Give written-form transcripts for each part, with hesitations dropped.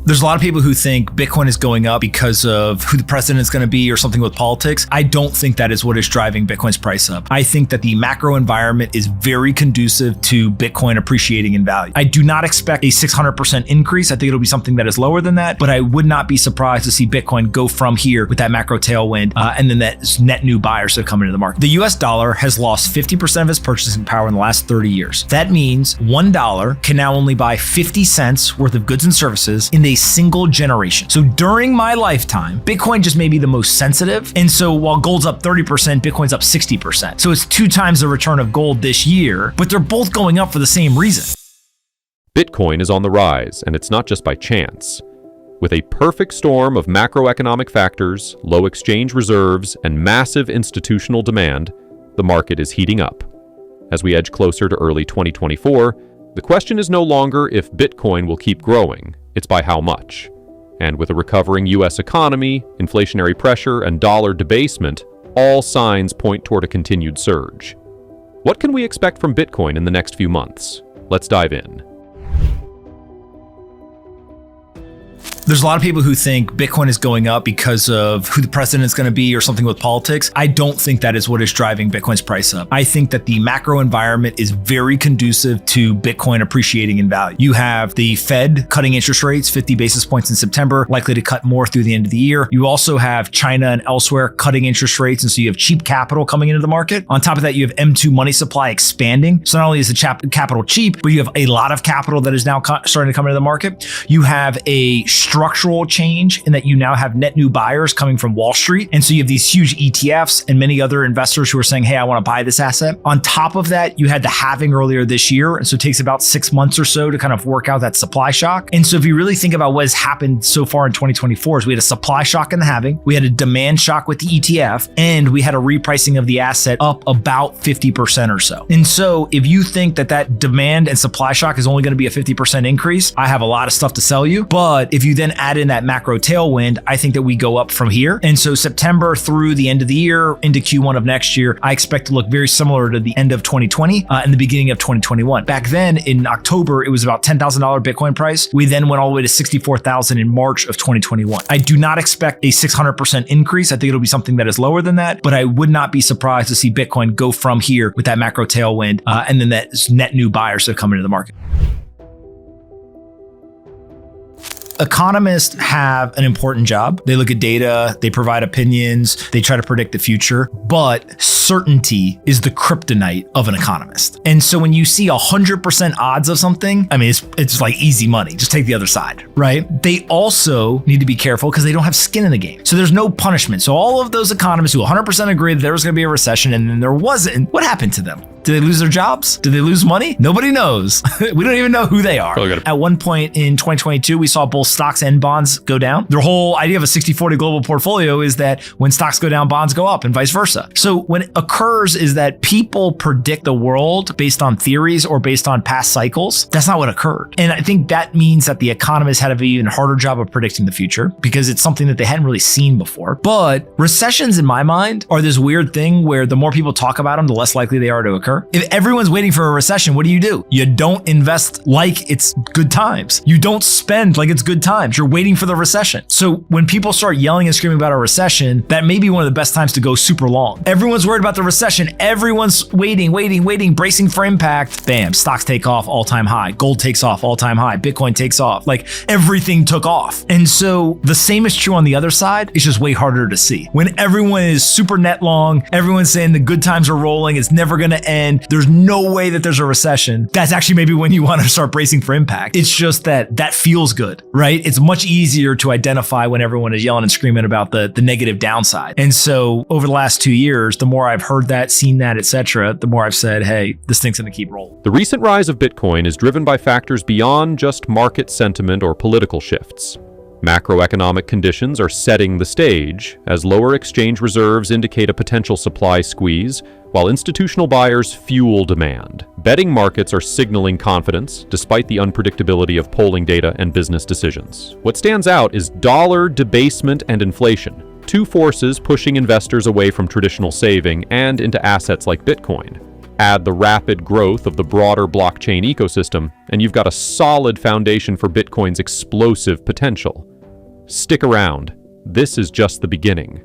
There's a lot of people who think Bitcoin is going up because of who the president is going to be or something with politics. I don't think that is what is driving Bitcoin's price up. I think that the macro environment is very conducive to Bitcoin appreciating in value. I do not expect a 600% increase. I think it'll be something that is lower than that, but I would not be surprised to see Bitcoin go from here with that macro tailwind and then that net new buyers that come into the market. The US dollar has lost 50% of its purchasing power in the last 30 years. That means $1 can now only buy 50 cents worth of goods and services in a single generation. So during my lifetime, Bitcoin just may be the most sensitive. And so while gold's up 30%, Bitcoin's up 60%. So it's 2 times the return of gold this year, but they're both going up for the same reason. Bitcoin is on the rise, and it's not just by chance. With a perfect storm of macroeconomic factors, low exchange reserves, and massive institutional demand, the market is heating up. As we edge closer to early 2024, the question is no longer if Bitcoin will keep growing, it's by how much. And with a recovering US economy, inflationary pressure, and dollar debasement, all signs point toward a continued surge. What can we expect from Bitcoin in the next few months? Let's dive in. There's a lot of people who think Bitcoin is going up because of who the president is going to be or something with politics. I don't think that is what is driving Bitcoin's price up. I think that the macro environment is very conducive to Bitcoin appreciating in value. You have the Fed cutting interest rates 50 basis points in September, likely to cut more through the end of the year. You also have China and elsewhere cutting interest rates, and so you have cheap capital coming into the market. On top of that, you have M2 money supply expanding. So not only is the capital cheap, but you have a lot of capital that is now starting to come into the market. You have a structural change in that you now have net new buyers coming from Wall Street. And so you have these huge ETFs and many other investors who are saying, hey, I want to buy this asset. On top of that, you had the halving earlier this year. And so it takes about 6 months or so to kind of work out that supply shock. And so if you really think about what has happened so far in 2024 is we had a supply shock in the halving, we had a demand shock with the ETF, and we had a repricing of the asset up about 50% or so. And so if you think that that demand and supply shock is only going to be a 50% increase, I have a lot of stuff to sell you. But if you then add in that macro tailwind, I think that we go up from here. And so September through the end of the year into Q1 of next year, I expect to look very similar to the end of 2020 and the beginning of 2021. Back then in October, it was about $10,000 Bitcoin price. We then went all the way to 64,000 in March of 2021. I do not expect a 600% increase. I think it'll be something that is lower than that, but I would not be surprised to see Bitcoin go from here with that macro tailwind and then that net new buyers that come into the market. Economists have an important job. They look at data, they provide opinions, they try to predict the future, but certainty is the kryptonite of an economist. And so when you see 100% odds of something, I mean, it's like easy money. Just take the other side, right? They also need to be careful because they don't have skin in the game. So there's no punishment. So all of those economists who 100% agree that there was going to be a recession and then there wasn't, what happened to them? Did they lose their jobs? Did they lose money? Nobody knows. We don't even know who they are. At one point in 2022, we saw both stocks and bonds go down. Their whole idea of a 60-40 global portfolio is that when stocks go down, bonds go up and vice versa. So when it occurs is that people predict the world based on theories or based on past cycles. That's not what occurred. And I think that means that the economists had an even harder job of predicting the future because it's something that they hadn't really seen before. But recessions, in my mind, are this weird thing where the more people talk about them, the less likely they are to occur. If everyone's waiting for a recession, what do? You don't invest like it's good times. You don't spend like it's good times. You're waiting for the recession. So when people start yelling and screaming about a recession, that may be one of the best times to go super long. Everyone's worried about the recession. Everyone's waiting, bracing for impact. Bam, stocks take off all-time high. Gold takes off all-time high. Bitcoin takes off. Like everything took off. And so the same is true on the other side. It's just way harder to see. When everyone is super net long, everyone's saying the good times are rolling. It's never going to end. There's no way that there's a recession. That's actually maybe when you want to start bracing for impact. It's just that feels good, right? It's much easier to identify when everyone is yelling and screaming about the negative downside. And so over the last 2 years, the more I've heard that, seen that, etc., the more I've said, hey, this thing's going to keep rolling. The recent rise of Bitcoin is driven by factors beyond just market sentiment or political shifts. Macroeconomic conditions are setting the stage as lower exchange reserves indicate a potential supply squeeze, while institutional buyers fuel demand. Betting markets are signaling confidence despite the unpredictability of polling data and business decisions. What stands out is dollar debasement and inflation, two forces pushing investors away from traditional saving and into assets like Bitcoin. Add the rapid growth of the broader blockchain ecosystem, and you've got a solid foundation for Bitcoin's explosive potential. Stick around. This is just the beginning.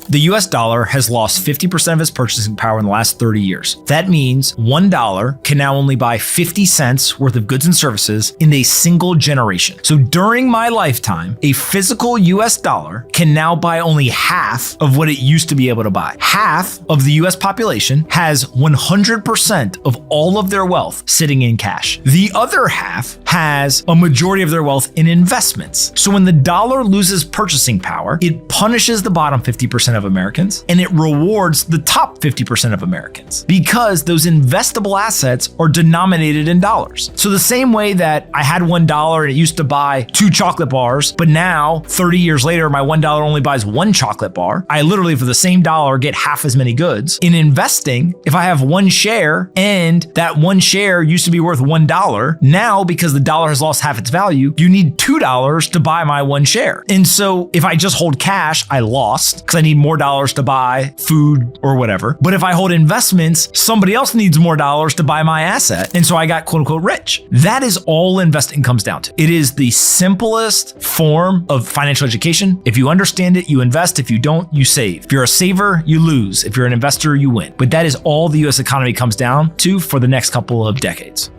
The US dollar has lost 50% of its purchasing power in the last 30 years. That means $1 can now only buy 50 cents worth of goods and services in a single generation. So during my lifetime, a physical US dollar can now buy only half of what it used to be able to buy. Half of the US population has 100% of all of their wealth sitting in cash. The other half has a majority of their wealth in investments. So when the dollar loses purchasing power, it punishes the bottom 50% of Americans, and it rewards the top 50% of Americans because those investable assets are denominated in dollars. So the same way that I had $1 and it used to buy 2 chocolate bars, but now 30 years later, my $1 only buys 1 chocolate bar. I literally, for the same dollar, get half as many goods. In investing, if I have 1 share and that 1 share used to be worth $1, now because the dollar has lost half its value, you need $2 to buy my 1 share. And so if I just hold cash, I lost because I need more dollars to buy food or whatever. But if I hold investments, somebody else needs more dollars to buy my asset. And so I got quote unquote rich. That is all investing comes down to. It is the simplest form of financial education. If you understand it, you invest. If you don't, you save. If you're a saver, you lose. If you're an investor, you win. But that is all the US economy comes down to for the next couple of decades.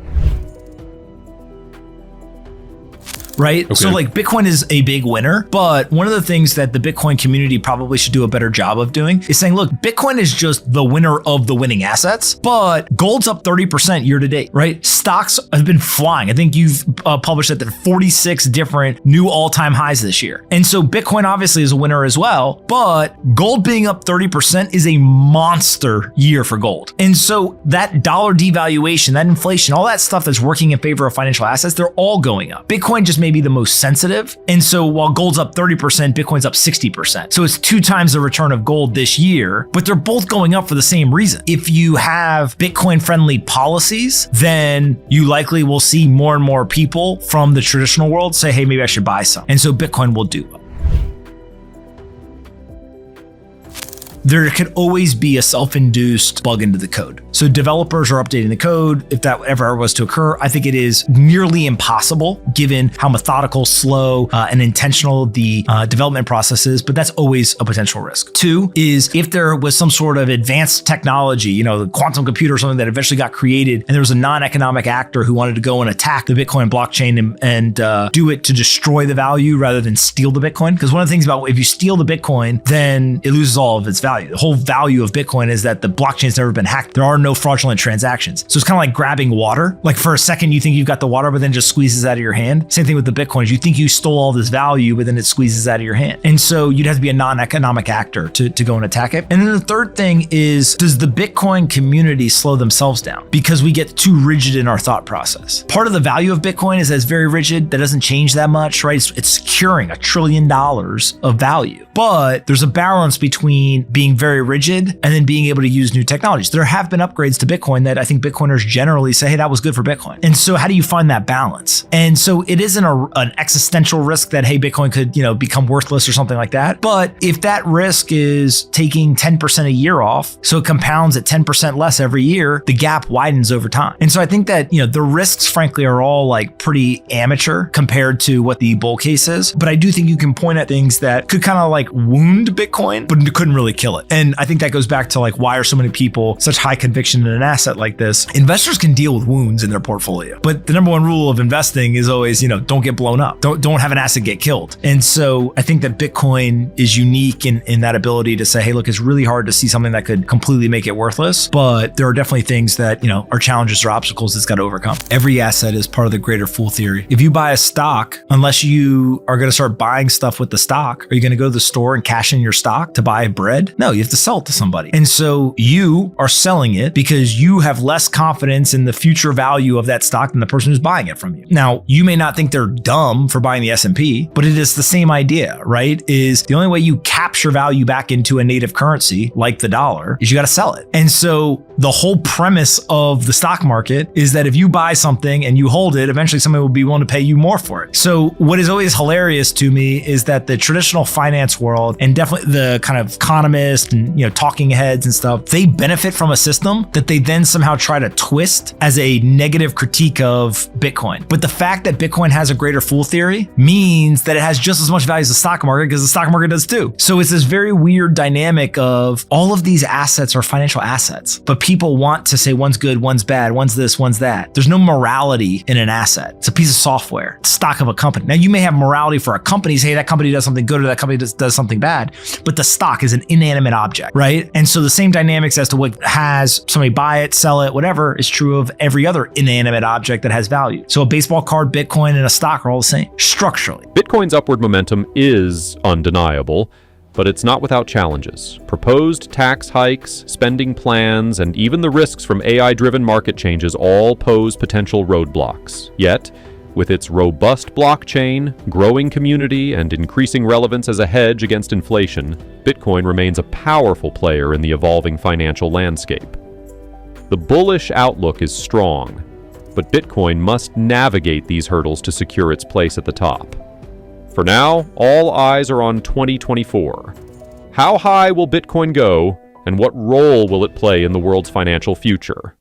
Right? Okay. So like Bitcoin is a big winner, but one of the things that the Bitcoin community probably should do a better job of doing is saying, look, Bitcoin is just the winner of the winning assets, but gold's up 30% year to date, right? Stocks have been flying. I think you've published that there are 46 different new all-time highs this year. And so Bitcoin obviously is a winner as well, but gold being up 30% is a monster year for gold. And so that dollar devaluation, that inflation, all that stuff that's working in favor of financial assets, they're all going up. Bitcoin just may be the most sensitive. And so while gold's up 30%, Bitcoin's up 60%. So it's 2 times the return of gold this year, but they're both going up for the same reason. If you have Bitcoin friendly policies, then you likely will see more and more people from the traditional world say, hey, maybe I should buy some. And so Bitcoin will do well. There could always be a self-induced bug into the code. So developers are updating the code. If that ever was to occur, I think it is nearly impossible given how methodical, slow, and intentional the development process is, but that's always a potential risk. 2 is if there was some sort of advanced technology, the quantum computer or something that eventually got created, and there was a non-economic actor who wanted to go and attack the Bitcoin blockchain and do it to destroy the value rather than steal the Bitcoin. Because one of the things about if you steal the Bitcoin, then it loses all of its value. The whole value of Bitcoin is that the blockchain's never been hacked. There are no fraudulent transactions. So it's kind of like grabbing water. Like for a second, you think you've got the water, but then it just squeezes out of your hand. Same thing with the Bitcoins. You think you stole all this value, but then it squeezes out of your hand. And so you'd have to be a non-economic actor to go and attack it. And then the third thing is, does the Bitcoin community slow themselves down? Because we get too rigid in our thought process. Part of the value of Bitcoin is that it's very rigid. That doesn't change that much, right? It's securing $1 trillion of value. But there's a balance between being very rigid and then being able to use new technologies. There have been upgrades to Bitcoin that I think Bitcoiners generally say, hey, that was good for Bitcoin. And so how do you find that balance? And so it isn't an existential risk that, hey, Bitcoin could, become worthless or something like that. But if that risk is taking 10% a year off, so it compounds at 10% less every year, the gap widens over time. And so I think that, the risks, frankly, are all like pretty amateur compared to what the bull case is. But I do think you can point at things that could kind of like wound Bitcoin, but couldn't really kill it. And I think that goes back to like, why are so many people such high conviction in an asset like this? Investors can deal with wounds in their portfolio, but the number one rule of investing is always, don't get blown up. Don't have an asset get killed. And so I think that Bitcoin is unique in that ability to say, hey, look, it's really hard to see something that could completely make it worthless, but there are definitely things that, are challenges or obstacles it's got to overcome. Every asset is part of the greater fool theory. If you buy a stock, unless you are going to start buying stuff with the stock, are you going to go to the store and cash in your stock to buy bread? No, you have to sell it to somebody. And so you are selling it because you have less confidence in the future value of that stock than the person who's buying it from you. Now, you may not think they're dumb for buying the S&P, but it is the same idea, right? Is the only way you capture value back into a native currency like the dollar is you got to sell it. And so the whole premise of the stock market is that if you buy something and you hold it, eventually somebody will be willing to pay you more for it. So what is always hilarious to me is that the traditional finance world and definitely the kind of economists economists and, talking heads and stuff, they benefit from a system that they then somehow try to twist as a negative critique of Bitcoin. But the fact that Bitcoin has a greater fool theory means that it has just as much value as the stock market, because the stock market does too. So it's this very weird dynamic of all of these assets are financial assets, but people want to say one's good, one's bad, one's this, one's that. There's no morality in an asset. It's a piece of software, it's stock of a company. Now you may have morality for a company, say that company does something good or that company does something bad, but the stock is an inanimate object, right? And so the same dynamics as to what has somebody buy it, sell it, whatever, is true of every other inanimate object that has value. So a baseball card, Bitcoin, and a stock are all the same structurally. Bitcoin's upward momentum is undeniable, but it's not without challenges. Proposed tax hikes, spending plans, and even the risks from AI-driven market changes all pose potential roadblocks. Yet, with its robust blockchain, growing community, and increasing relevance as a hedge against inflation, Bitcoin remains a powerful player in the evolving financial landscape. The bullish outlook is strong, but Bitcoin must navigate these hurdles to secure its place at the top. For now, all eyes are on 2024. How high will Bitcoin go, and what role will it play in the world's financial future?